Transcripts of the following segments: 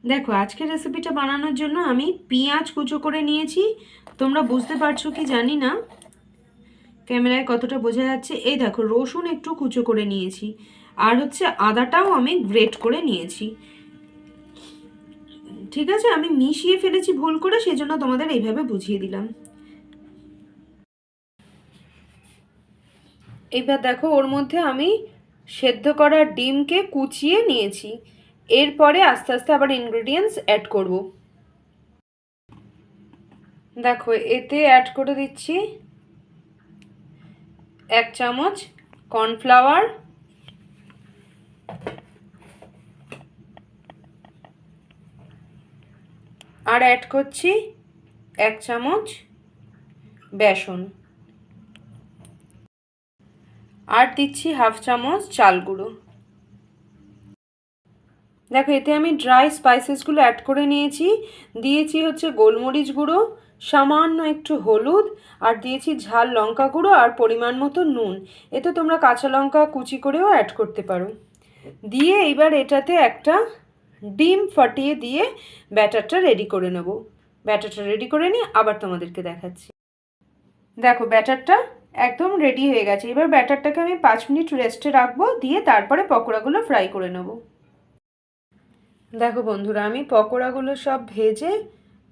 দেখো আজকের রেসিপিটা বানানোর জন্য আমি পেঁয়াজ কুচো করে নিয়েছি। তোমরা বুঝতে পারছো কি জানি না, ক্যামেরায় কতটা বোঝা যাচ্ছে। এই দেখো, রসুন একটু কুচো করে নিয়েছি, আর হচ্ছে আদাটাও আমি গ্রেট করে নিয়েছি। ঠিক আছে, আমি মিশিয়ে ফেলেছি ভুল করে, সেই জন্য তোমাদের এইভাবে বুঝিয়ে দিলাম। এবার দেখো, ওর মধ্যে আমি সেদ্ধ করা ডিমকে কুচিয়ে নিয়েছি। এরপরে আস্তে আস্তে আবার ইনগ্রেডিয়েন্টস অ্যাড করব। দেখো, এতে অ্যাড করে দিচ্ছি 1 চামচ কর্নফ্লাওয়ার, আর অ্যাড করছি 1 চামচ বেসন, আর দিচ্ছি 1/2 চামচ চাল গুঁড়ো। দেখো, এতে আমি ড্রাই স্পাইসেসগুলো অ্যাড করে নিয়েছি। দিয়েছি হচ্ছে গোলমরিচ গুঁড়ো, সামান্য একটু হলুদ, আর দিয়েছি ঝাল লঙ্কা গুঁড়ো, আর পরিমাণ মতো নুন। এতে তোমরা কাঁচা লঙ্কা কুচি করেও অ্যাড করতে পারো। দিয়ে এবার এটাতে একটা ডিম ফাটিয়ে দিয়ে ব্যাটারটা রেডি করে নেব। ব্যাটারটা রেডি করে নিয়ে আবার তোমাদেরকে দেখাচ্ছি। দেখো, ব্যাটারটা একদম রেডি হয়ে গেছে। এবার ব্যাটারটাকে আমি 5 মিনিট রেস্টে রাখবো, দিয়ে তারপরে পকোড়াগুলো ফ্রাই করে নেব। দেখো বন্ধুরা, আমি পকোড়াগুলো সব ভেজে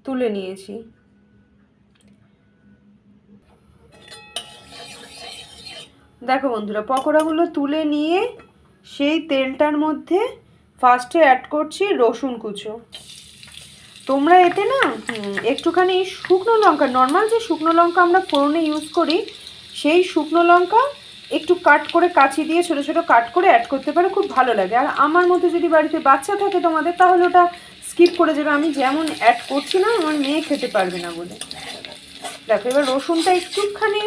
তুলে নিয়েছি। দেখো বন্ধুরা, পকোড়াগুলো তুলে নিয়ে সেই তেলটার মধ্যে ফার্স্টে অ্যাড করছি রসুন কুচো। তোমরা এতে না একটুখানি শুকনো লঙ্কা, নর্মাল যে শুকনো লঙ্কা আমরা ফোড়নে ইউজ করি, সেই শুকনো লঙ্কা একটু কাট করে কাঁচি দিয়ে ছোটো ছোটো কাট করে অ্যাড করতে পারো, খুব ভালো লাগে। আর আমার মতো যদি বাড়িতে বাচ্চা থাকে তোমাদের, তাহলে ওটা স্কিপ করে যাবে। আমি যেমন অ্যাড করছি না, আমার মেয়ে খেতে পারবে না বলে। দেখো, এবার রসুনটা একটুখানি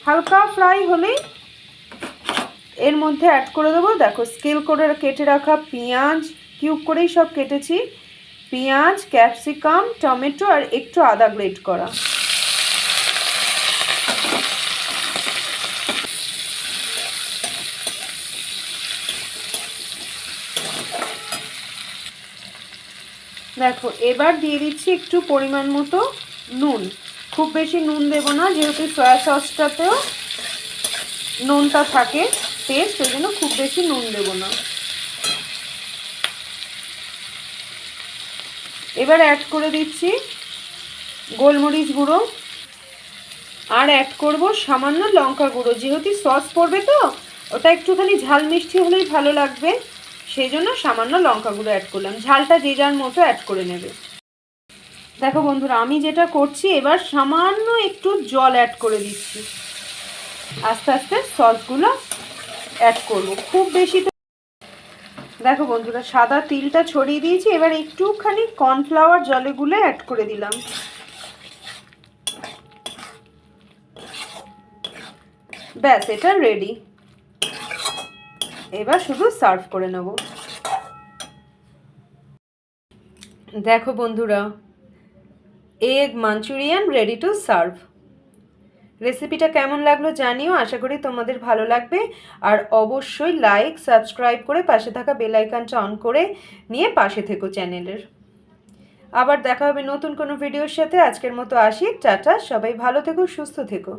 হালকা ফ্রাই হলেই এর মধ্যে অ্যাড করে দেবো। দেখো, স্কেল করে কেটে রাখা পেঁয়াজ, কিউব করেই সব কেটেছি, পেঁয়াজ, ক্যাপসিকাম, টমেটো, আর একটু আদা গ্রেট করা। দেখো, এবার দিয়ে দিচ্ছি একটু পরিমাণ মতো নুন। খুব বেশি নুন দেবো না, যেহেতু সয়া সসটাতেও নুনটা থাকে টেস্ট, ওই জন্য খুব বেশি নুন দেবো না। এবার অ্যাড করে দিচ্ছি গোলমরিচ গুঁড়ো, আর অ্যাড করব সামান্য লঙ্কা গুঁড়ো। যেহেতু সস পড়বে তো ওটা একটুখানি ঝাল মিষ্টি হলেই ভালো লাগবে, সেই জন্য সামান্য লঙ্কা গুঁড়ো অ্যাড করলাম। ঝালটা যে যার মতো অ্যাড করে নেবে। দেখো বন্ধুরা, আমি যেটা করছি, এবার সামান্য একটু জল অ্যাড করে দিচ্ছি। আস্তে আস্তে সসগুলো অ্যাড করব, খুব বেশি তো। দেখো বন্ধুরা, সাদা তিলটা ছড়িয়ে দিয়েছি, এবার একটুখানি কর্নফ্লাওয়ার জলে গুলে অ্যাড করে দিলাম। ব্যাস, এটা রেডি। এবার শুধু সার্ভ করে নেব। দেখো বন্ধুরা, egg Manchurian ready to serve. রেসিপিটা কেমন লাগলো জানিও, আশা করি তোমাদের ভালো লাগবে। আর অবশ্যই লাইক সাবস্ক্রাইব করে পাশে থাকা বেল আইকনটা অন করে নিয়ে পাশে থেকো চ্যানেলের। আবার দেখা হবে নতুন কোনো ভিডিওর সাথে। আজকের মতো আসি, টাটা। সবাই ভালো থেকো, সুস্থ থেকো।